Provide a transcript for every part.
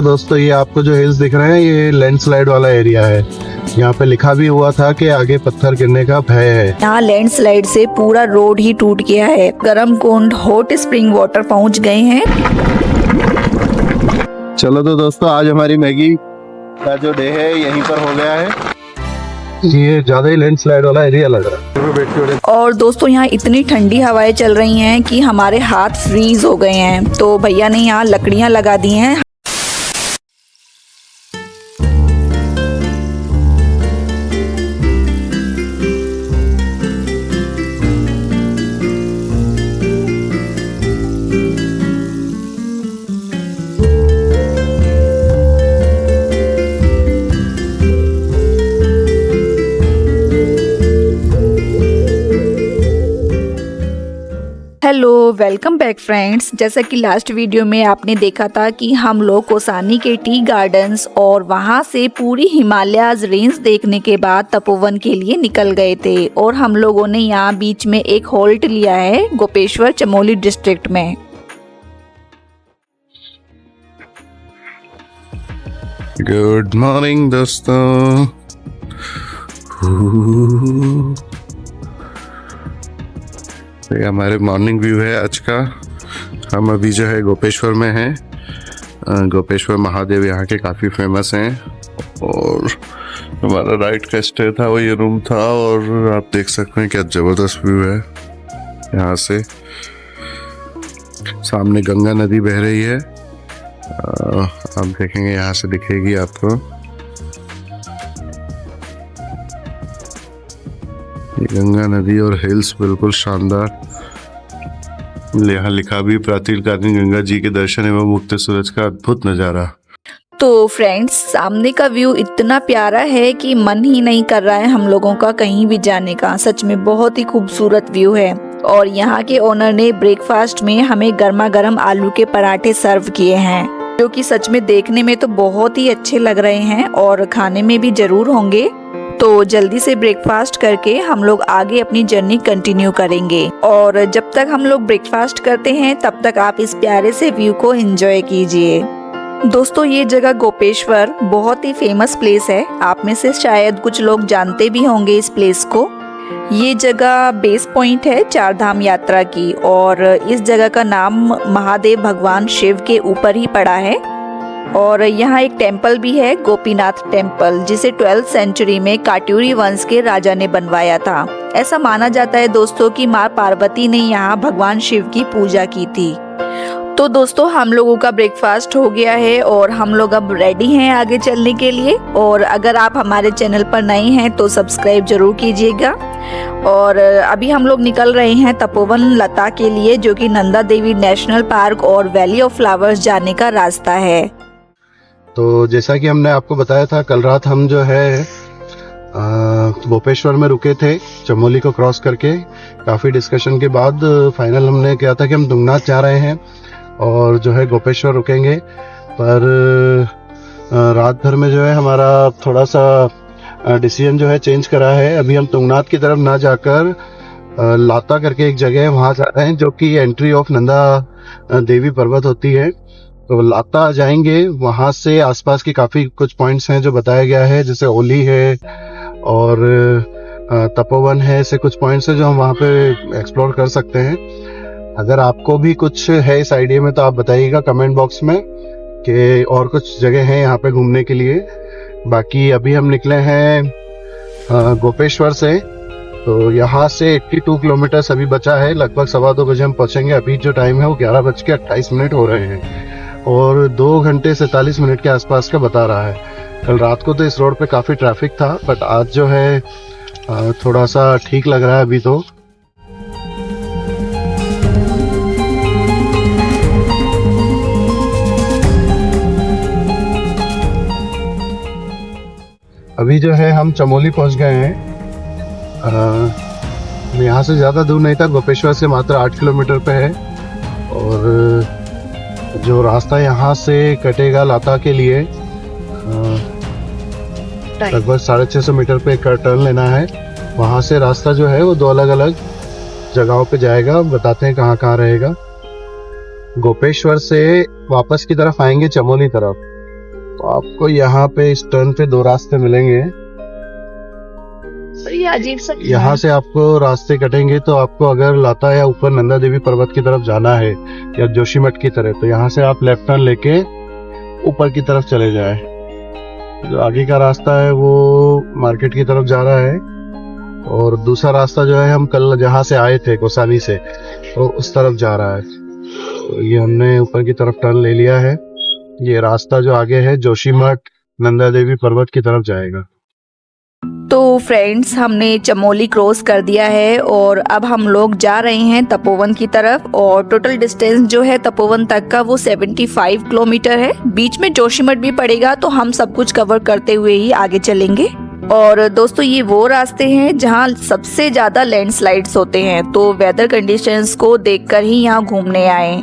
दोस्तों ये आपको जो हिल्स दिख रहे हैं ये लैंडस्लाइड वाला एरिया है। यहाँ पे लिखा भी हुआ था कि आगे पत्थर गिरने का भय है। यहाँ लैंडस्लाइड से पूरा रोड ही टूट गया है। गर्म कुंड हॉट स्प्रिंग वाटर पहुँच गए हैं। चलो तो दोस्तों आज हमारी मैगी का जो डे है यहीं पर हो गया है। ये ज्यादा ही लैंडस्लाइड वाला एरिया लग रहा है। और दोस्तों यहाँ इतनी ठंडी हवाएं चल रही हैं कि हमारे हाथ फ्रीज हो गए हैं। तो भैया ने यहाँ लकड़ियाँ लगा दी हैं। Hello welcome back friends. जैसा कि लास्ट वीडियो में आपने देखा था कि हम लोग कोसानी के टी गार्डन्स और वहां से पूरी हिमालयाज रेंज देखने के बाद तपोवन के लिए निकल गए थे। और हम लोगों ने यहाँ बीच में एक होल्ट लिया है गोपेश्वर चमोली डिस्ट्रिक्ट में। गुड मॉर्निंग दोस्तों। ये हमारे मॉर्निंग व्यू है आज का। हम अभी जो है गोपेश्वर में हैं। गोपेश्वर महादेव यहाँ के काफ़ी फेमस हैं। और हमारा राइट का स्टे था वो ये रूम था। और आप देख सकते हैं क्या ज़बरदस्त व्यू है यहाँ से। सामने गंगा नदी बह रही है। आप देखेंगे यहाँ से दिखेगी आपको। गंगा नदी और हिल्स बिल्कुल शानदार। यहाँ लिखा भी प्रातःकालीन गंगा जी के दर्शन एवं मुक्त सूरज का अद्भुत नजारा। तो फ्रेंड्स सामने का व्यू इतना प्यारा है कि मन ही नहीं कर रहा है हम लोगों का कहीं भी जाने का। सच में बहुत ही खूबसूरत व्यू है। और यहाँ के ओनर ने ब्रेकफास्ट में हमें गर्मा गर्म आलू के पराठे सर्व किए हैं, जो कि सच में देखने में तो बहुत ही अच्छे लग रहे हैं और खाने में भी जरूर होंगे। तो जल्दी से ब्रेकफास्ट करके हम लोग आगे अपनी जर्नी कंटिन्यू करेंगे। और जब तक हम लोग ब्रेकफास्ट करते हैं तब तक आप इस प्यारे से व्यू को एंजॉय कीजिए। दोस्तों ये जगह गोपेश्वर बहुत ही फेमस प्लेस है। आप में से शायद कुछ लोग जानते भी होंगे इस प्लेस को। ये जगह बेस पॉइंट है चारधाम यात्रा की। और इस जगह का नाम महादेव भगवान शिव के ऊपर ही पड़ा है। और यहाँ एक टेम्पल भी है गोपीनाथ टेम्पल, जिसे 12th सेंचुरी में काट्यूरी वंश के राजा ने बनवाया था। ऐसा माना जाता है दोस्तों कि माँ पार्वती ने यहाँ भगवान शिव की पूजा की थी। तो दोस्तों हम लोगों का ब्रेकफास्ट हो गया है और हम लोग अब रेडी हैं आगे चलने के लिए। और अगर आप हमारे चैनल पर नए हैं तो सब्सक्राइब जरूर कीजिएगा। और अभी हम लोग निकल रहे हैं तपोवन लता के लिए, जो कि नंदा देवी नेशनल पार्क और वैली ऑफ फ्लावर्स जाने का रास्ता है। तो जैसा कि हमने आपको बताया था, कल रात हम जो है गोपेश्वर में रुके थे चमोली को क्रॉस करके। काफ़ी डिस्कशन के बाद फाइनल हमने किया था कि हम तुंगनाथ जा रहे हैं और जो है गोपेश्वर रुकेंगे। पर रात भर में जो है हमारा थोड़ा सा डिसीजन जो है चेंज करा है। अभी हम तुंगनाथ की तरफ ना जाकर लाता करके एक जगह है वहाँ जा रहे हैं, जो कि एंट्री ऑफ नंदा देवी पर्वत होती है। तो लाता जाएंगे। वहाँ से आसपास की काफ़ी कुछ पॉइंट्स हैं जो बताया गया है, जैसे ओली है और तपोवन है। ऐसे कुछ पॉइंट्स हैं जो हम वहाँ पे एक्सप्लोर कर सकते हैं। अगर आपको भी कुछ है इस आइडिया में तो आप बताइएगा कमेंट बॉक्स में कि और कुछ जगह हैं यहाँ पे घूमने के लिए। बाकी अभी हम निकले हैं गोपेश्वर से। तो यहाँ से 82 किलोमीटर अभी बचा है। लगभग 2:15 बजे हम पहुँचेंगे। अभी जो टाइम है वो 11:28 हो रहे हैं और 2 घंटे 47 मिनट के आसपास का बता रहा है। कल रात को तो इस रोड पे काफ़ी ट्रैफिक था, बट आज जो है थोड़ा सा ठीक लग रहा है अभी तो। अभी जो है हम चमोली पहुंच गए हैं। यहाँ से ज़्यादा दूर नहीं था। गोपेश्वर से मात्र 8 किलोमीटर पे है। और जो रास्ता यहाँ से कटेगा लाता के लिए लगभग 650 मीटर पे एक टर्न लेना है। वहाँ से रास्ता जो है वो 2 अलग अलग जगहों पे जाएगा। बताते हैं कहाँ रहेगा। गोपेश्वर से वापस की तरफ आएंगे चमोली तरफ। तो आपको यहाँ पे इस टर्न पे दो रास्ते मिलेंगे। तो ये अजीब सा क्यों यहाँ है? से आपको रास्ते कटेंगे तो आपको अगर लाता या ऊपर नंदा देवी पर्वत की तरफ जाना है या जोशीमठ की तरफ, तो यहाँ से आप लेफ्ट टर्न लेके ऊपर की तरफ चले जाए। जो आगे का रास्ता है वो मार्केट की तरफ जा रहा है, और दूसरा रास्ता जो है हम कल जहाँ से आए थे कोसानी से, तो उस तरफ जा रहा है। तो ये हमने ऊपर की तरफ टर्न ले लिया है। ये रास्ता जो आगे है जोशीमठ नंदा देवी पर्वत की तरफ जाएगा। तो फ्रेंड्स, हमने चमोली क्रॉस कर दिया है और अब हम लोग जा रहे हैं तपोवन की तरफ। और टोटल डिस्टेंस जो है तपोवन तक का वो 75 किलोमीटर है। बीच में जोशीमठ भी पड़ेगा, तो हम सब कुछ कवर करते हुए ही आगे चलेंगे। और दोस्तों, ये वो रास्ते हैं जहाँ सबसे ज्यादा लैंडस्लाइड्स होते हैं, तो वेदर कंडीशंस को देखकर ही यहाँ घूमने आए,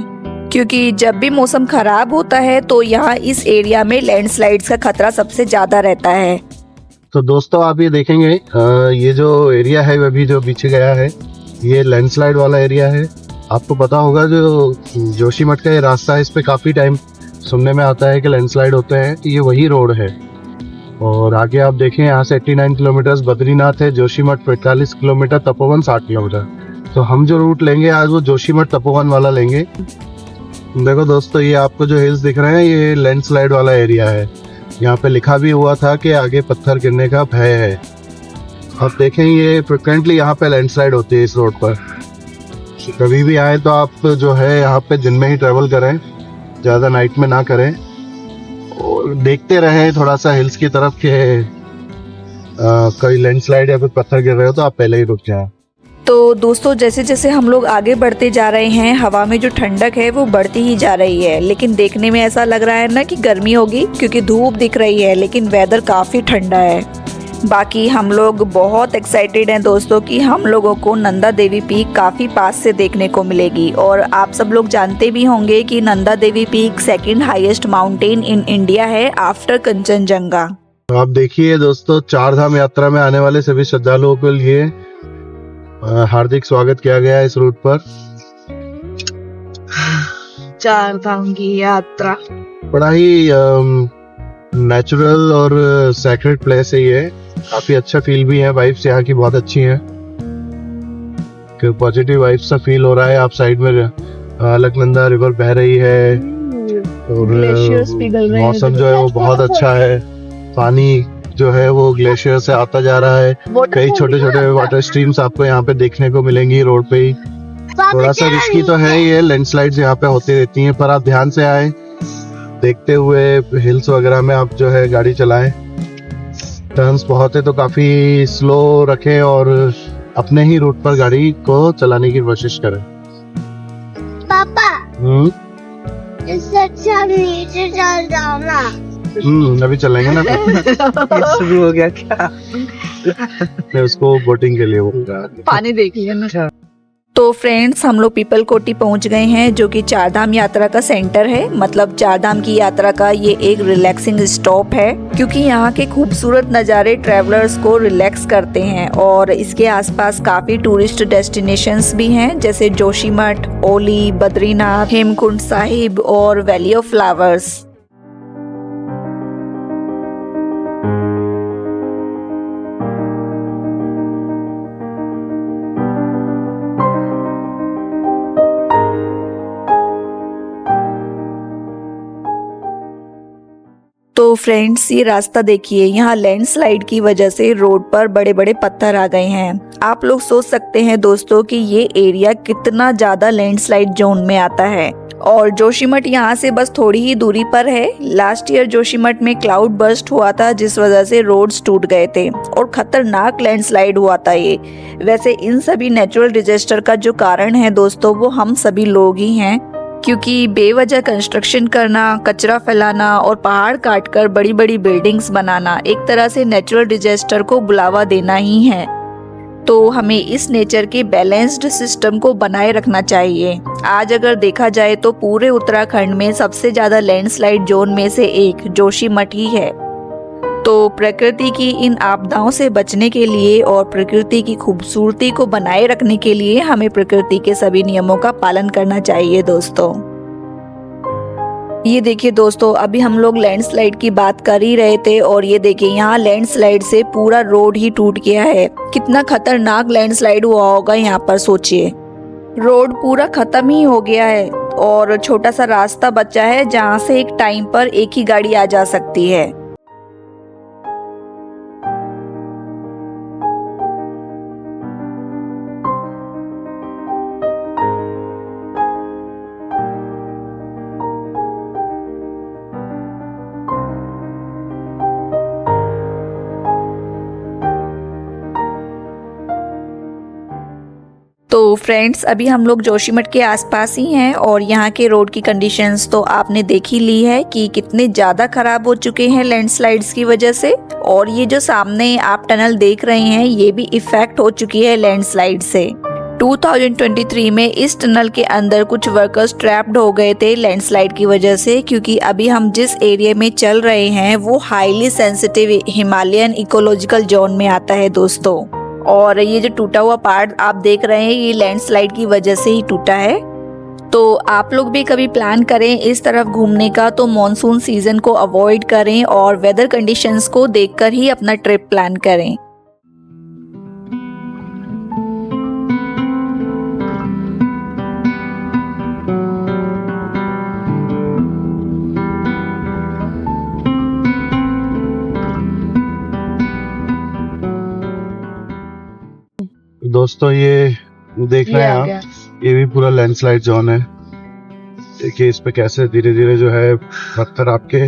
क्योंकि जब भी मौसम खराब होता है तो यहाँ इस एरिया में लैंडस्लाइड्स का खतरा सबसे ज्यादा रहता है। तो दोस्तों, आप ये देखेंगे ये जो एरिया है अभी जो पीछे गया है, ये लैंडस्लाइड वाला एरिया है। आपको पता होगा जो जोशीमठ का ये रास्ता है, इस पे काफ़ी टाइम सुनने में आता है कि लैंडस्लाइड होते हैं। तो ये वही रोड है। और आगे आप देखें, यहाँ से 89 किलोमीटर बद्रीनाथ है, जोशीमठ 45 किलोमीटर, तपोवन 60 किलोमीटर। तो हम जो रूट लेंगे आज वो जोशीमठ तपोवन वाला लेंगे। देखो दोस्तों, ये आपको जो हिल्स दिख रहे हैं ये लैंडस्लाइड वाला एरिया है। यहाँ पे लिखा भी हुआ था कि आगे पत्थर गिरने का भय है। आप देखें, ये फ्रिक्वेंटली यहाँ पे लैंडस्लाइड होती है इस रोड पर। कभी भी आए तो आप जो है यहाँ पे दिन में ही ट्रेवल करें, ज़्यादा नाइट में ना करें, और देखते रहें थोड़ा सा हिल्स की तरफ के कोई लैंडस्लाइड या फिर पत्थर गिर रहे हो तो आप पहले ही रुक जाएं। तो दोस्तों, जैसे जैसे हम लोग आगे बढ़ते जा रहे हैं, हवा में जो ठंडक है वो बढ़ती ही जा रही है। लेकिन देखने में ऐसा लग रहा है ना कि गर्मी होगी, क्योंकि धूप दिख रही है, लेकिन वेदर काफ़ी ठंडा है। बाकी हम लोग बहुत एक्साइटेड हैं दोस्तों कि हम लोगों को नंदा देवी पीक काफ़ी पास से देखने को मिलेगी। और आप सब लोग जानते भी होंगे कि Nanda Devi peak second highest mountain in India है आफ्टर कंचनजंगा। तो आप देखिए दोस्तों, चार धाम यात्रा में आने वाले सभी श्रद्धालुओं के लिए हार्दिक स्वागत किया गया है इस रूट पर। चार धाम की यात्रा बड़ा ही नेचुरल और सैक्रेड प्लेस है ये। काफी अच्छा फील भी है, वाइब्स यहाँ की बहुत अच्छी हैं, पॉजिटिव वाइब्स सा फील हो रहा है। आप साइड में अलकनंदा रिवर बह रही है और मौसम जो है वो बहुत अच्छा है। पानी जो है वो ग्लेशियर से आता जा रहा है। कई छोटे छोटे वाटर स्ट्रीम्स आपको यहाँ पे देखने को मिलेंगी रोड पे ही। थोड़ा सा रिस्की तो है ये, लैंडस्लाइड्स यहाँ पे होती रहती हैं, पर आप ध्यान से आए, देखते हुए हिल्स वगैरह में आप जो है गाड़ी चलाएं। टर्न्स बहुत है तो काफी स्लो रखें और अपने ही रूट पर गाड़ी को चलाने की कोशिश करें। पापा, इससे अच्छा नीचे चल जाओ ना। अभी चलेंगे ना। शुरू हो गया क्या? मैं उसको बोटिंग के लिए पानी देख लिया ना। तो फ्रेंड्स, हम लोग पीपल कोटी पहुंच गए हैं, जो कि चारधाम यात्रा का सेंटर है। मतलब चारधाम की यात्रा का ये एक रिलैक्सिंग स्टॉप है, क्योंकि यहाँ के खूबसूरत नज़ारे ट्रैवलर्स को रिलैक्स करते हैं। और इसके आसपास काफी टूरिस्ट डेस्टिनेशंस भी हैं, जैसे जोशीमठ, ओली, बद्रीनाथ, हेमकुंड साहिब और वैली ऑफ फ्लावर्स। तो फ्रेंड्स, ये रास्ता देखिए, यहाँ लैंडस्लाइड की वजह से रोड पर बड़े बड़े पत्थर आ गए हैं। आप लोग सोच सकते हैं दोस्तों कि ये एरिया कितना ज्यादा लैंडस्लाइड जोन में आता है। और जोशीमठ यहाँ से बस थोड़ी ही दूरी पर है। लास्ट ईयर जोशीमठ में क्लाउड बर्स्ट हुआ था, जिस वजह से रोड्स टूट गए थे और खतरनाक लैंडस्लाइड हुआ था ये। वैसे इन सभी नेचुरल डिजास्टर का जो कारण है दोस्तों, वो हम सभी लोग ही हैं, क्योंकि बेवजह कंस्ट्रक्शन करना, कचरा फैलाना और पहाड़ काटकर बड़ी बड़ी बिल्डिंग्स बनाना एक तरह से नेचुरल डिजास्टर को बुलावा देना ही है। तो हमें इस नेचर के बैलेंस्ड सिस्टम को बनाए रखना चाहिए। आज अगर देखा जाए तो पूरे उत्तराखंड में सबसे ज्यादा लैंडस्लाइड जोन में से एक जोशीमठ ही है। तो प्रकृति की इन आपदाओं से बचने के लिए और प्रकृति की खूबसूरती को बनाए रखने के लिए हमें प्रकृति के सभी नियमों का पालन करना चाहिए दोस्तों। ये देखिए दोस्तों, अभी हम लोग लैंडस्लाइड की बात कर ही रहे थे और ये देखिए यहाँ लैंडस्लाइड से पूरा रोड ही टूट गया है। कितना खतरनाक लैंडस्लाइड हुआ होगा यहाँ पर, सोचिए। रोड पूरा खत्म ही हो गया है और छोटा सा रास्ता बचा है जहाँ से एक टाइम पर एक ही गाड़ी आ जा सकती है। तो फ्रेंड्स, अभी हम लोग जोशीमठ के आसपास ही हैं और यहाँ के रोड की कंडीशंस तो आपने देख ही ली है कि कितने ज़्यादा खराब हो चुके हैं लैंडस्लाइड्स की वजह से। और ये जो सामने आप टनल देख रहे हैं, ये भी इफेक्ट हो चुकी है लैंडस्लाइड से। 2023 में इस टनल के अंदर कुछ वर्कर्स ट्रैप्ड हो गए थे लैंडस्लाइड की वजह से, क्योंकि अभी हम जिस एरिया में चल रहे हैं वो highly sensitive Himalayan ecological zone में आता है दोस्तों। और ये जो टूटा हुआ पार्ट आप देख रहे हैं, ये लैंडस्लाइड की वजह से ही टूटा है। तो आप लोग भी कभी प्लान करें इस तरफ घूमने का तो मॉनसून सीजन को अवॉइड करें और वेदर कंडीशंस को देखकर ही अपना ट्रिप प्लान करें। दोस्तों ये देख रहे हैं आप, ये भी पूरा लैंडस्लाइड जोन है। देखिए इस पे कैसे धीरे धीरे जो है पत्थर आपके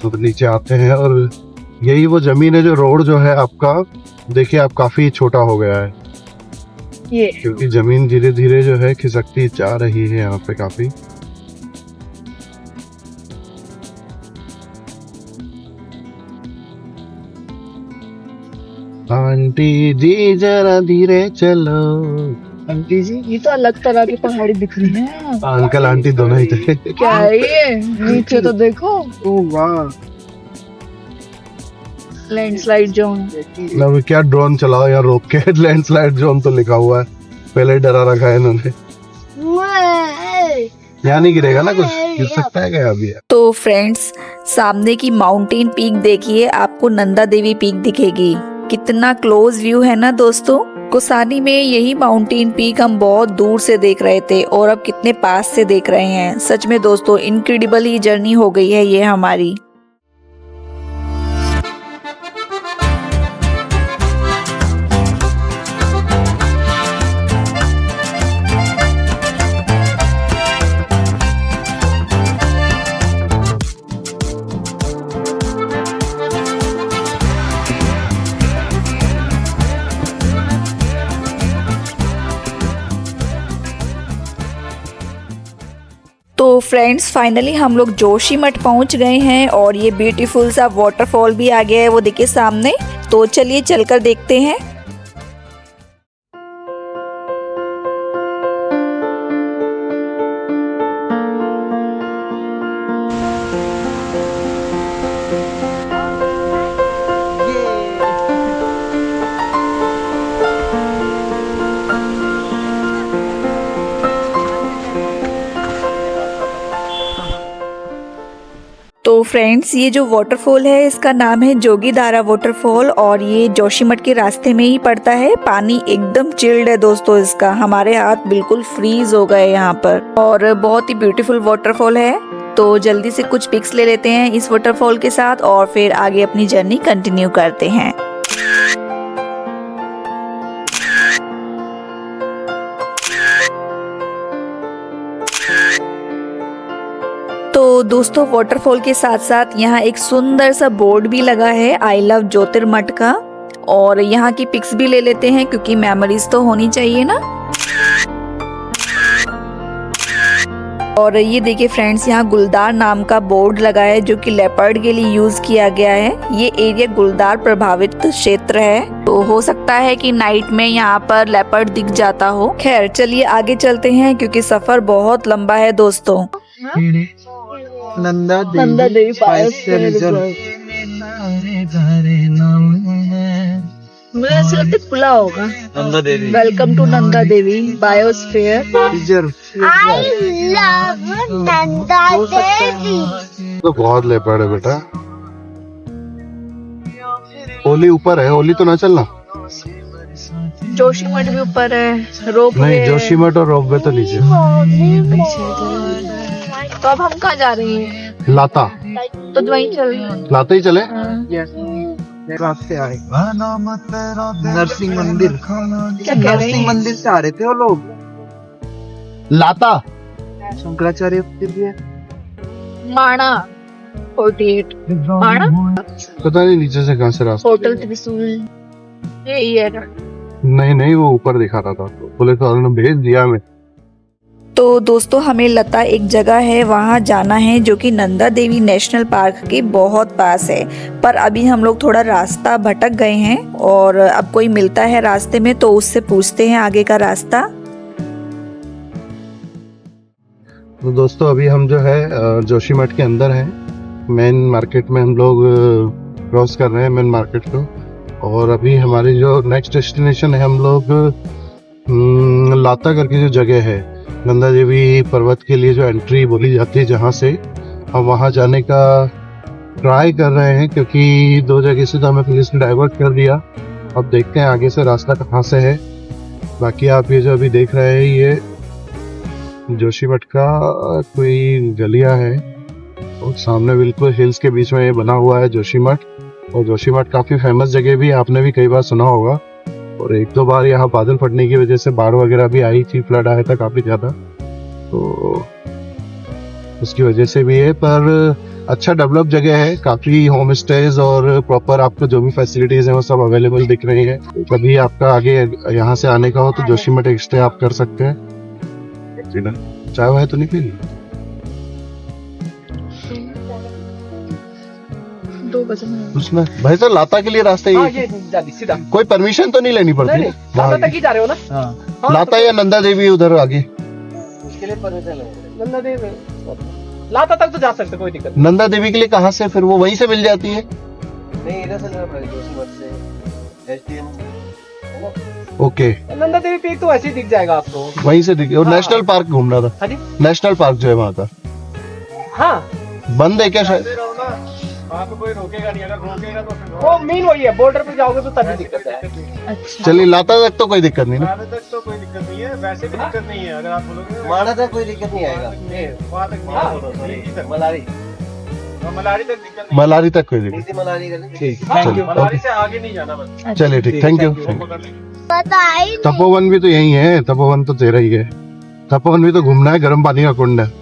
तो नीचे आते हैं और यही वो जमीन है जो रोड जो है आपका, देखिए आप काफी छोटा हो गया है ये, क्योंकि जमीन धीरे धीरे जो है खिसकती जा रही है यहाँ पे काफी। आंटी जी जरा धीरे चलो। आंटी जी, ये तो अलग तरह की पहाड़ी दिख रही है। अंकल आंटी दोनों ही थे। क्या है ये? नीचे तो देखो। ओह वाह, लैंडस्लाइड जोन। अब क्या ड्रोन चलाओ यार रोक के, लैंडस्लाइड जोन तो लिखा हुआ है, पहले ही डरा रखा है इन्होंने। यहाँ नहीं गिरेगा ना, कुछ गिर सकता है क्या अभी? तो फ्रेंड्स, सामने की माउंटेन पीक देखिए, आपको नंदा देवी पीक दिखेगी। कितना क्लोज व्यू है ना दोस्तों। कुसानी में यही माउंटेन पीक हम बहुत दूर से देख रहे थे और अब कितने पास से देख रहे हैं। सच में दोस्तों, इनक्रेडिबल ही जर्नी हो गई है ये हमारी। तो फ्रेंड्स, फाइनली हम लोग जोशीमठ पहुंच गए हैं और ये ब्यूटीफुल सा वाटरफॉल भी आ गया है, वो देखिए सामने। तो चलिए चलकर देखते हैं। तो फ्रेंड्स, ये जो वाटरफॉल है इसका नाम है जोगीधारा वाटरफॉल और ये जोशीमठ के रास्ते में ही पड़ता है। पानी एकदम चिल्ड है दोस्तों इसका, हमारे हाथ बिल्कुल फ्रीज हो गए यहाँ पर और बहुत ही ब्यूटीफुल वाटरफॉल है। तो जल्दी से कुछ पिक्स ले लेते हैं इस वाटरफॉल के साथ और फिर आगे अपनी जर्नी कंटिन्यू करते हैं। तो दोस्तों, वाटरफॉल के साथ साथ यहाँ एक सुंदर सा बोर्ड भी लगा है, आई लव ज्योतिर्मठ का। और यहाँ की पिक्स भी ले लेते हैं क्योंकि मेमोरीज तो होनी चाहिए ना। और ये देखिए फ्रेंड्स, यहाँ गुलदार नाम का बोर्ड लगा है जो कि लेपर्ड के लिए यूज किया गया है। ये एरिया गुलदार प्रभावित क्षेत्र है, तो हो सकता है कि नाइट में यहाँ पर लेपर्ड दिख जाता हो। खैर चलिए आगे चलते हैं क्योंकि सफर बहुत लंबा है दोस्तों। नंदा देवी मुझे ऐसा लगता है खुला होगा। Nanda Devi welcome to Nanda Devi biosphere. I love Nanda Devi. तो बहुत लेपर्ड है बेटा। ओली ऊपर है, ओली तो ना चलना। जोशीमठ भी ऊपर है, रोप नहीं, जोशीमठ और रोपवे तो नीचे। तो अब हम कहाँ जा रहे हैं? लाता, तो वहीं चल रहे हैं। लाता ही चले। रास्ते आए नरसिंह मंदिर, क्या कह रहे हैं? मंदिर से आ रहे थे वो लोग। लाता शंकराचार्य मंदिर भी है। माणा 48 माणा पता नहीं नीचे से कहाँ से रास्ता। होटल त्रिशूल यही है ना। नहीं वो ऊपर दिखा रहा था, पुलिस वालों ने भेज दिया हमें। तो दोस्तों हमें लता एक जगह है वहाँ जाना है जो कि नंदा देवी नेशनल पार्क के बहुत पास है, पर अभी हम लोग थोड़ा रास्ता भटक गए हैं और अब कोई मिलता है रास्ते में तो उससे पूछते हैं आगे का रास्ता। तो दोस्तों अभी हम जो है जोशीमठ के अंदर हैं, मेन मार्केट में हम लोग क्रॉस कर रहे हैं मेन मार्केट को। और अभी हमारी जो नेक्स्ट डेस्टिनेशन है, हम लोग लाता करके जो जगह है नंदा देवी पर्वत के लिए जो एंट्री बोली जाती है, जहाँ से हम वहाँ जाने का ट्राई कर रहे हैं, क्योंकि दो जगह से तो हमें पुलिस ने डाइवर्ट कर दिया। अब देखते हैं आगे से रास्ता कहाँ से है। बाकी आप ये जो अभी देख रहे हैं ये जोशीमठ का कोई गलिया है और सामने बिल्कुल हिल्स के बीच में ये बना हुआ है जोशीमठ। और जोशीमठ काफ़ी फेमस जगह भी, आपने भी कई बार सुना होगा। और एक दो बार यहाँ बादल फटने की वजह से बाढ़ वगैरह भी आई थी, फ्लड आया था काफ़ी ज़्यादा, तो उसकी वजह से भी है। पर अच्छा डेवलप जगह है, काफ़ी होम स्टेज और प्रॉपर आपको जो भी फैसिलिटीज़ हैं वो सब अवेलेबल दिख रही है। कभी आपका आगे यहाँ से आने का हो तो जोशीमठ एक स्टे आप कर सकते हैं। चाय वाय तो नहीं पी? 2 बजे में। उसमें भाई साहब लाता के लिए रास्ता ये सीधा कोई परमिशन तो नहीं लेनी पड़ती? लाता तक ही जा रहे हो ना? हाँ। लाता या नंदा देवी उधर आगे? उसके लिए परमिशन नंदा देवी लाता तक तो जा सकते, कोई दिक्कत नंदा देवी के लिए कहाँ से फिर वो वहीं से मिल जाती है? नहीं। इधर से लेना पड़ेगा, जोशीमठ से SDM. Okay, Nanda Devi peak तो ऐसे ही दिख जाएगा आपको, वहीं से दिखे। और नेशनल पार्क घूमना था। हाँ जी, नेशनल पार्क जो है वहाँ का हाँ बंद है क्या शायद? आपको कोई रोकेगा नहीं, अगर रोकेगा तो फिर वो मेन वही है, बॉर्डर पे जाओगे तो तभी दिक्कत है। अच्छा चलिए लाता तक तो कोई दिक्कत नहीं ना? माणा तक तो कोई दिक्कत नहीं है, वैसे भी दिक्कत नहीं है। अगर आप बोलोगे माणा तक कोई दिक्कत नहीं आएगा, वहाँ तक मलारी मलारी तक दिक्कत नहीं, मलारी तक कोई दिक्कत मलारी ठीक थैंक यू। चलिए, मलारी से आगे नहीं जाना बस। ओके। चलिए ठीक, थैंक यू। पता ही नहीं। तपोवन भी तो यही है, तपोवन तो तेरा ही है। तपोवन भी तो घूमना है, गर्म पानी का कुंड है।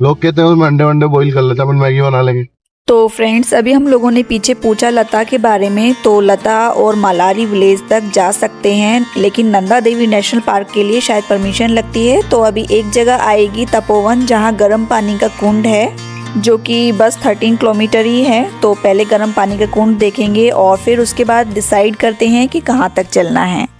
लोग कहते हैं अंडे वंडे बॉईल कर लेते हैं, अपन मैगी बना लेंगे। तो फ्रेंड्स अभी हम लोगों ने पीछे पूछा लता के बारे में, तो लता और मलारी विलेज तक जा सकते हैं, लेकिन नंदा देवी नेशनल पार्क के लिए शायद परमिशन लगती है। तो अभी एक जगह आएगी तपोवन, जहां गर्म पानी का कुंड है, जो कि बस 13 किलोमीटर ही है। तो पहले गर्म पानी का कुंड देखेंगे और फिर उसके बाद डिसाइड करते हैं कि कहां तक चलना है।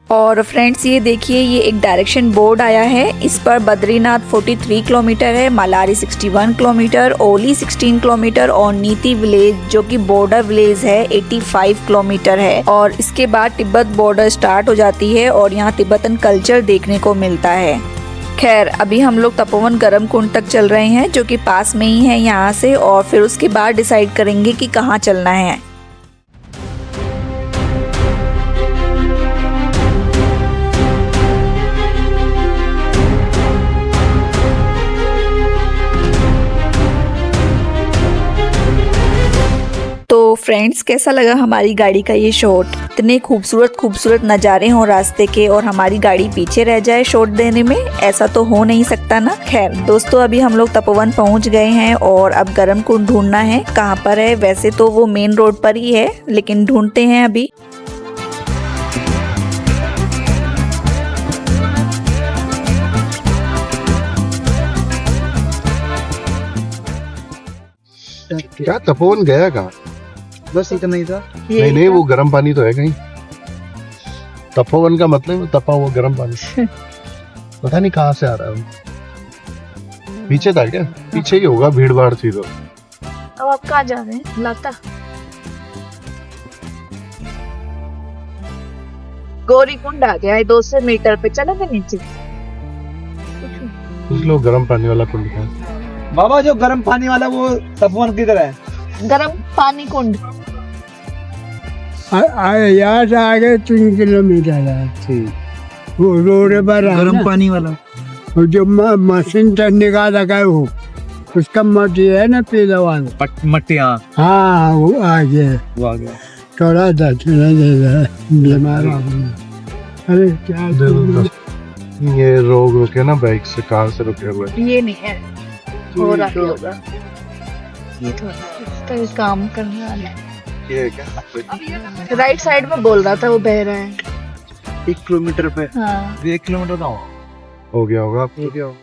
और फ्रेंड्स ये देखिए, ये एक डायरेक्शन बोर्ड आया है। इस पर बद्रीनाथ 43 किलोमीटर है, मलारी 61 किलोमीटर, ओली 16 किलोमीटर और नीति विलेज जो कि बॉर्डर विलेज है 85 किलोमीटर है। और इसके बाद तिब्बत बॉर्डर स्टार्ट हो जाती है और यहाँ तिब्बतन कल्चर देखने को मिलता है। खैर अभी हम लोग तपोवन गर्म कुंड तक चल रहे हैं, जो कि पास में ही है यहाँ से, और फिर उसके बाद डिसाइड करेंगे कि कहाँ चलना है। तो फ्रेंड्स कैसा लगा हमारी गाड़ी का ये शॉट? इतने खूबसूरत नज़ारे हों रास्ते के और हमारी गाड़ी पीछे रह जाए शॉट देने में, ऐसा तो हो नहीं सकता ना। खैर दोस्तों अभी हम लोग तपोवन पहुंच गए हैं और अब गर्म कुंड ढूंढना है। कहाँ पर है? वैसे तो वो मेन रोड पर ही है, लेकिन ढूंढते हैं अभी। क्या तपोवन गया कहाँ? बस इतना ही था। नहीं वो गर्म पानी तो है कहीं। तपोवन का मतलब तपा हुआ गर्म पानी। पता नहीं कहाँ से आ रहा है। पीछे था क्या? पीछे ही होगा, भीड़ भाड़ थी तो। अब आप कहाँ जा रहे हैं? लाता गौरी कुंड आ गया है, 200 मीटर पे। चलेंगे नीचे। कुछ लोग गर्म पानी वाला कुंड है। बाबा जो गर्म पानी वाला वो तपोवन किधर है? गर्म पानी कुंड यहाँ से आगे 3 किलोमीटर है। ठीक। वो रोड पर है गर्म ना, पानी वाला वो जो मशीन से निकाल रखा है वो, उसका मट्टी है ना पीला वाला। मट्टी। हाँ हाँ वो आगे वो आ गया। थोड़ा दक्षिणा दे रहा है, बीमार आदमी। अरे क्या ये लोग रुके ना, बाइक से, कार से रुके हुए। ये नहीं है, हो रहा ही होगा। ये तो इसका काम करने वाला है। ये क्या? राइट साइड में बोल रहा था, वो बह रहा है। 1 किलोमीटर पे। हाँ, 1 किलोमीटर ना हो गया होगा आपको।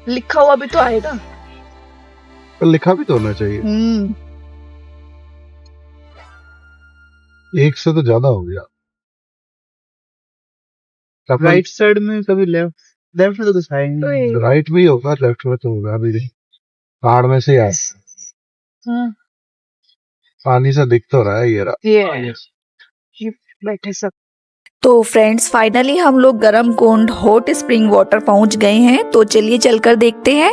लिखा हुआ भी तो आएगा। पर लिखा भी तो होना चाहिए। 1 से तो ज्यादा हो गया। राइट साइड में कभी लेफ्ट में तो कुछ है नहीं। राइट में ही होगा, लेफ्ट में तो होगा भी नहीं। पहाड़ में से यार हाँ, पानी से दिख तो रहा है ये रहा। ये बैठे सब। तो फ्रेंड्स फाइनली हम लोग गरम कुंड हॉट स्प्रिंग वाटर पहुंच गए हैं, तो चलिए चलकर देखते हैं।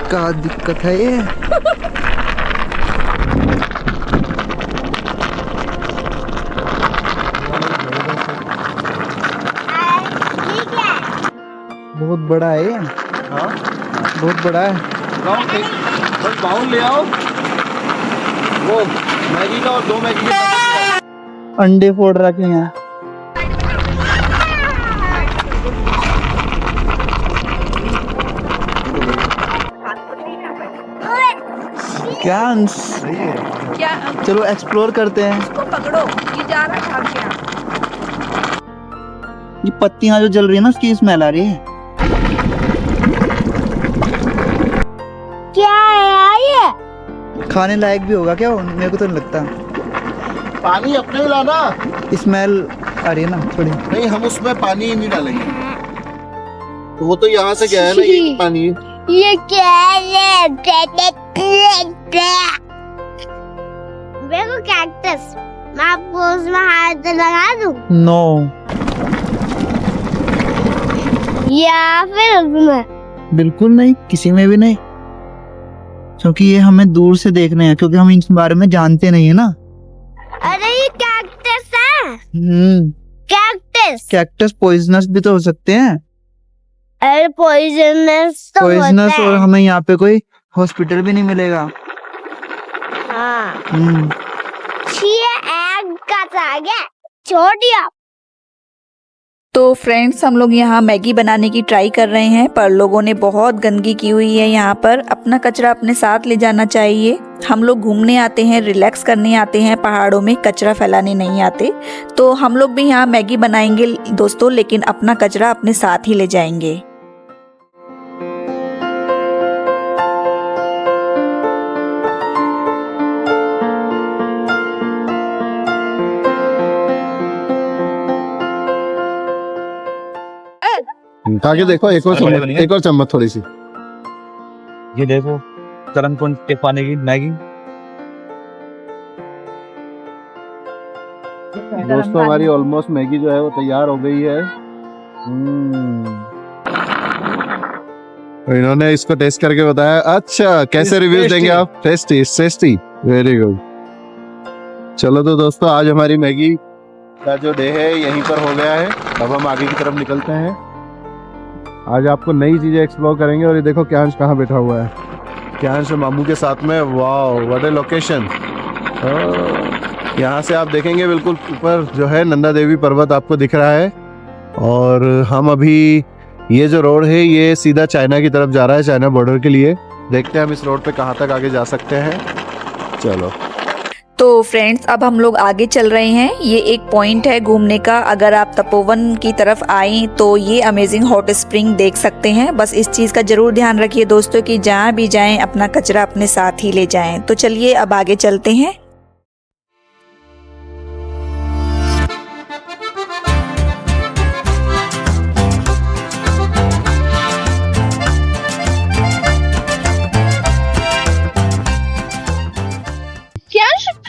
क्या दिक्कत है ये? बहुत बड़ा है ये। हाँ बहुत बड़ा है। बस बाउल ले आओ, वो मैगी का और 2 मैगी के अंडे फोड़ रखे हैं। क्या चलो एक्सप्लोर करते हैं। इसको पकड़ो, ये जा रहा है भाग गया। ये पत्तियां जो जल रही है ना, उसकी स्मेल आ रही है। क्या है ये? खाने लायक भी होगा क्या? मेरे को तो नहीं लगता। पानी अपने ही लाना। स्मेल आ रही है ना थोड़ी। नहीं, हम उसमें पानी ही नहीं डालेंगे। तो वो तो यहाँ से गया है ना, ये पानी। ये क्या है? देखो कैक्टस, मैं आपको उसमें हाथ लगा दूं नो। या फिर उसमें? बिल्कुल नहीं, किसी में भी नहीं, क्योंकि ये हमें दूर से देखने हैं, क्योंकि हम इस बारे में जानते नहीं है ना। अरे ये कैक्टस है। कैक्टस। कैक्टस पॉइजनस भी तो हो सकते हैं। अरे पॉइजनस तो पॉइजनस, होता और है। हमें यहाँ पे कोई हॉस्पिटल भी नहीं मिलेगा। हाँ। ये एग का था क्या? छोड़ दिया। तो फ्रेंड्स हम लोग यहाँ मैगी बनाने की ट्राई कर रहे हैं, पर लोगों ने बहुत गंदगी की हुई है यहाँ पर। अपना कचरा अपने साथ ले जाना चाहिए। हम लोग घूमने आते हैं, रिलैक्स करने आते हैं पहाड़ों में, कचरा फैलाने नहीं आते। तो हम लोग भी यहाँ मैगी बनाएंगे दोस्तों, लेकिन अपना कचरा अपने साथ ही ले जाएंगे। खा के देखो, एक और चम्मच थोड़ी सी। ये देखो गरम कुंड के पानी की मैगी। दोस्तों हमारी ऑलमोस्ट मैगी जो है वो तैयार हो गई है। इन्होंने इसको टेस्ट करके बताया। अच्छा, कैसे रिव्यूज देंगे आप? Tasty, very good. चलो तो दोस्तों, आज हमारी मैगी का जो डे है यहीं पर हो गया है। अब हम आगे की तरफ निकलते हैं। आज आपको नई चीजें एक्सप्लोर करेंगे। और ये देखो क्यांश कहाँ बैठा हुआ है। क्यांश मामू के साथ में। Wow, what A location. यहाँ से आप देखेंगे बिल्कुल ऊपर जो है नंदा देवी पर्वत आपको दिख रहा है। और हम अभी ये जो रोड है ये सीधा चाइना की तरफ जा रहा है, चाइना बॉर्डर के लिए। देखते हैं हम इस रोड पे कहाँ तक आगे जा सकते हैं। चलो। तो फ्रेंड्स अब हम लोग आगे चल रहे हैं। ये एक पॉइंट है घूमने का। अगर आप तपोवन की तरफ आए तो ये अमेजिंग हॉट स्प्रिंग देख सकते हैं। बस इस चीज का जरूर ध्यान रखिए दोस्तों कि जहाँ भी जाएं अपना कचरा अपने साथ ही ले जाएं। तो चलिए अब आगे चलते हैं।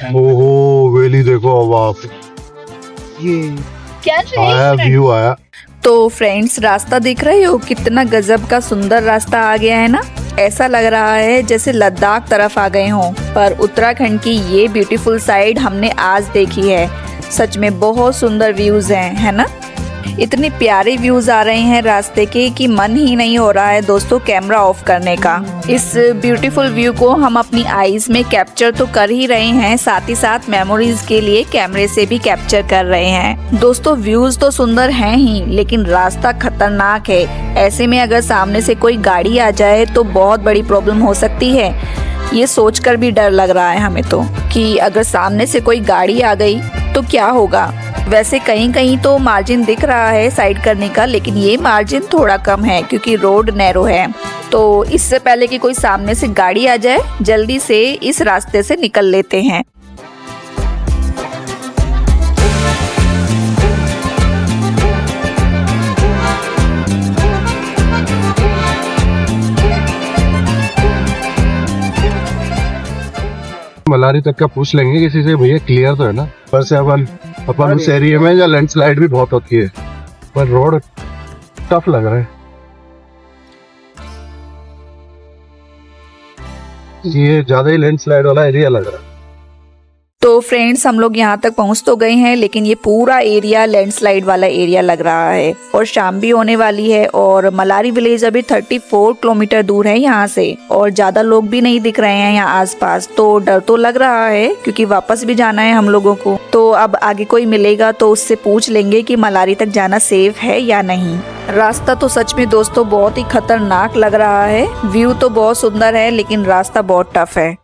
ओहो वेली देखो अब आप, ये आया व्यू आया। तो फ्रेंड्स रास्ता देख रहे हो कितना गजब का सुंदर रास्ता आ गया है ना। ऐसा लग रहा है जैसे लद्दाख तरफ आ गए हों। पर उत्तराखंड की ये ब्यूटीफुल साइड हमने आज देखी है। सच में बहुत सुंदर व्यूज हैं, है ना। इतने प्यारे व्यूज आ रहे हैं रास्ते के कि मन ही नहीं हो रहा है दोस्तों कैमरा ऑफ करने का। इस ब्यूटीफुल व्यू को हम अपनी आईज में कैप्चर तो कर ही रहे हैं, साथ ही साथ मेमोरीज के लिए कैमरे से भी कैप्चर कर रहे हैं। दोस्तों व्यूज तो सुंदर हैं ही, लेकिन रास्ता खतरनाक है। ऐसे में अगर सामने से कोई गाड़ी आ जाए तो बहुत बड़ी प्रॉब्लम हो सकती है। ये सोचकर भी डर लग रहा है हमें तो कि अगर सामने से कोई गाड़ी आ गई तो क्या होगा। वैसे कहीं कहीं तो मार्जिन दिख रहा है साइड करने का, लेकिन ये मार्जिन थोड़ा कम है क्योंकि रोड नैरो है। तो इससे पहले कि कोई सामने से गाड़ी आ जाए जल्दी से इस रास्ते से निकल लेते हैं। मलारी तक का पूछ लेंगे किसी से, भैया क्लियर तो है ना। पर से अपन उस एरिया में जहाँ लैंडस्लाइड भी बहुत होती है, पर रोड टफ लग रहा है। ये ज्यादा ही लैंडस्लाइड वाला एरिया लग रहा है। तो फ्रेंड्स हम लोग यहाँ तक पहुँच तो गए हैं, लेकिन ये पूरा एरिया लैंडस्लाइड वाला एरिया लग रहा है और शाम भी होने वाली है। और मलारी विलेज अभी 34 किलोमीटर दूर है यहाँ से और ज्यादा लोग भी नहीं दिख रहे हैं यहाँ आसपास। तो डर तो लग रहा है क्योंकि वापस भी जाना है हम लोगों को। तो अब आगे कोई मिलेगा तो उससे पूछ लेंगे कि मलारी तक जाना सेफ है या नहीं। रास्ता तो सच में दोस्तों बहुत ही खतरनाक लग रहा है। व्यू तो बहुत सुंदर है लेकिन रास्ता बहुत टफ है।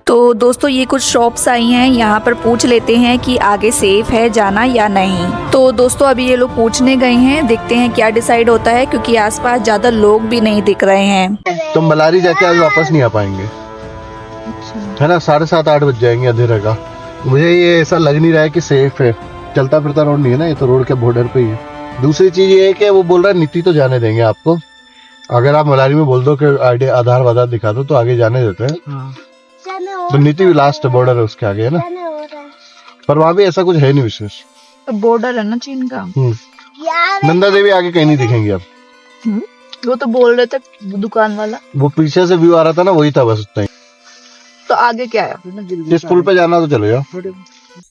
तो दोस्तों ये कुछ शॉप्स आई हैं, यहाँ पर पूछ लेते हैं कि आगे सेफ है जाना या नहीं। तो दोस्तों अभी ये लोग पूछने गए हैं, देखते हैं क्या डिसाइड होता है क्योंकि आसपास ज्यादा लोग भी नहीं दिख रहे हैं। तो मलारी जाके आज वापस नहीं आ पाएंगे, है ना। 7:30-8 बज जाएंगे अंधेरे का। मुझे ये ऐसा लग नहीं रहा है कि सेफ है। चलता फिरता रोड नहीं है ना, ये तो रोड के बॉर्डर पे ही है। दूसरी चीज ये है कि वो बोल रहा है नीति तो जाने देंगे आपको। अगर आप मलारी में बोल दो कि आधार वाधार दिखा दो तो आगे जाने देते हैं। तो नीति भी लास्ट बॉर्डर है उसके आगे, है ना। पर वहाँ भी ऐसा कुछ है नहीं विशेष। बॉर्डर है ना चीन का। नंदा देवी आगे कहीं नहीं दिखेंगी अब। वो तो बोल रहे थे दुकान वाला। वो पीछे से व्यू आ रहा था ना, वही था बस उतना ही। तो आगे क्या है? जिस पुल पे जाना तो चले जाओ।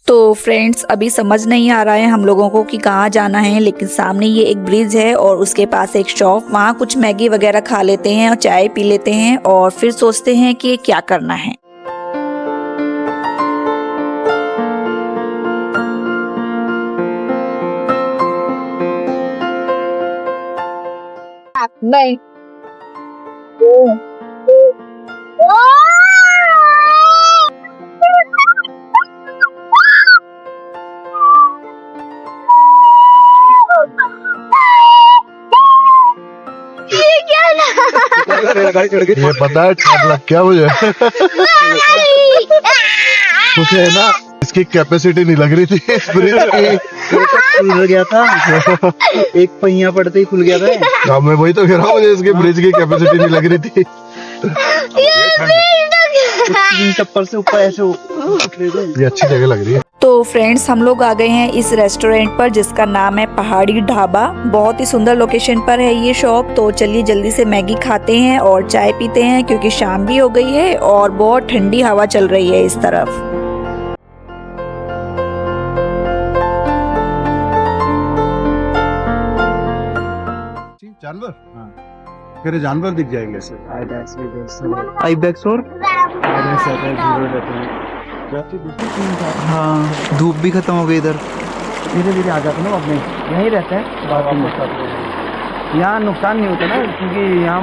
तो फ्रेंड्स अभी समझ नहीं आ रहा है हम लोगों को कि कहाँ जाना है, लेकिन सामने ये एक ब्रिज है और उसके पास एक शॉप। वहाँ कुछ मैगी वगैरह खा लेते हैं और चाय पी लेते हैं और फिर सोचते हैं कि क्या करना है। नहीं ये पता है 4 लाख क्या मुझे कुछ है ना, इसकी कैपेसिटी नहीं लग रही थी इस ब्रिज की। खुल गया था, एक पहिया पड़ते ही खुल गया था। मैं वही तो कह रहा हूँ, मुझे इसकी ब्रिज की कैपेसिटी नहीं लग रही थी। 3 टप्पर से ऊपर ऐसे ये अच्छी जगह लग रही है। तो फ्रेंड्स हम लोग आ गए हैं इस रेस्टोरेंट पर जिसका नाम है पहाड़ी ढाबा। बहुत ही सुंदर लोकेशन पर है ये शॉप। तो चलिए जल्दी से मैगी खाते हैं और चाय पीते हैं क्योंकि शाम भी हो गई है और बहुत ठंडी हवा चल रही है इस तरफ। जानवर, हाँ जानवर दिख जाएंगे। आईबैक्स और हाँ धूप भी खत्म हो गई इधर। धीरे धीरे आ जाते ना अपने यहीं रहते हैं यहाँ नुकसान नहीं होता ना क्योंकि यहाँ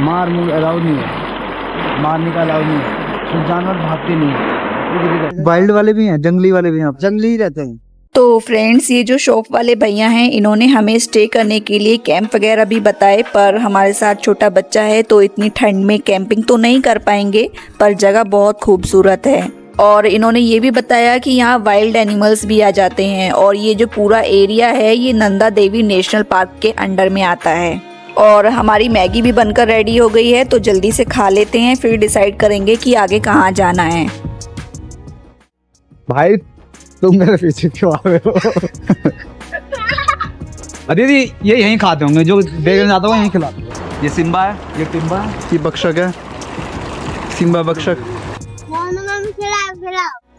मार अलाउड नहीं है, मारने का अलाउड नहीं है, तो जानवर भागते नहीं है। वाइल्ड वाले भी हैं, जंगली वाले भी हैं, जंगली ही रहते हैं। तो फ्रेंड्स ये जो शॉप वाले भैया हैं इन्होंने हमें स्टे करने के लिए कैंप वगैरह भी बताए, पर हमारे साथ छोटा बच्चा है तो इतनी ठंड में कैंपिंग तो नहीं कर पाएंगे, पर जगह बहुत खूबसूरत है। और इन्होंने ये भी बताया कि यहाँ वाइल्ड एनिमल्स भी आ जाते हैं और ये जो पूरा एरिया है ये नंदा देवी नेशनल पार्क के अंडर में आता है। और हमारी मैगी भी बनकर रेडी हो गई है तो जल्दी से खा लेते हैं, फिर डिसाइड करेंगे कि आगे कहाँ जाना है। भाई तुम मेरे पीछे क्यों आ रहे हो? दीदी ये यहीं खाते होंगे, जो देखने जाता हूँ यहीं खिलाते हैं। ये सिम्बा है, ये टिम्बा है, ये बख्शक है, सिम्बा बख्शक।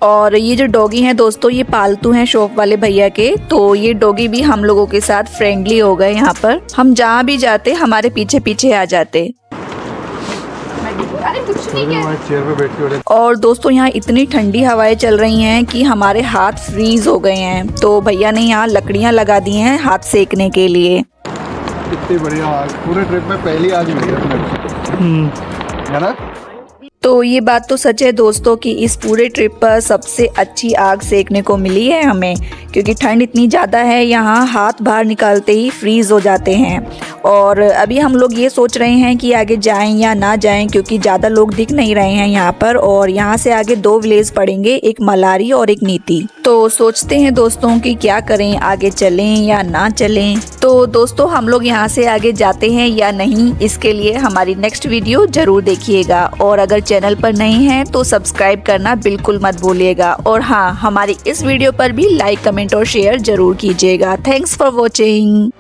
और ये जो डॉगी हैं दोस्तों ये पालतू हैं शॉप वाले भैया के, तो ये डॉगी भी हम लोगों के साथ फ्रेंडली हो गए। यहाँ पर हम जहाँ भी जाते हमारे पीछे पीछे आ जाते। चेयर पे बैठ के और दोस्तों यहाँ इतनी ठंडी हवाएं चल रही हैं कि हमारे हाथ फ्रीज हो गए हैं, तो भैया ने यहाँ लकड़ियाँ लगा दी हैं हाथ सेकने के लिए। कितनी बढ़िया आग, पूरे ट्रिप में पहली आग मिली है ना। तो ये बात तो सच है दोस्तों कि इस पूरे ट्रिप पर सबसे अच्छी आग सेकने को मिली है हमें, क्योंकि ठंड इतनी ज़्यादा है यहाँ हाथ बाहर निकालते ही फ्रीज हो जाते हैं। और अभी हम लोग ये सोच रहे हैं कि आगे जाएं या ना जाएं, क्योंकि ज़्यादा लोग दिख नहीं रहे हैं यहाँ पर, और यहाँ से आगे 2 विलेज पड़ेंगे, एक मलारी और एक नीति। तो सोचते हैं दोस्तों कि क्या करें, आगे चलें या ना चलें। तो दोस्तों हम लोग यहाँ से आगे जाते हैं या नहीं, इसके लिए हमारी नेक्स्ट वीडियो जरूर देखिएगा। और अगर चैनल पर नहीं है तो सब्सक्राइब करना बिल्कुल मत भूलिएगा। और हाँ, हमारी इस वीडियो पर भी लाइक, कमेंट और शेयर जरूर कीजिएगा। Thanks for watching.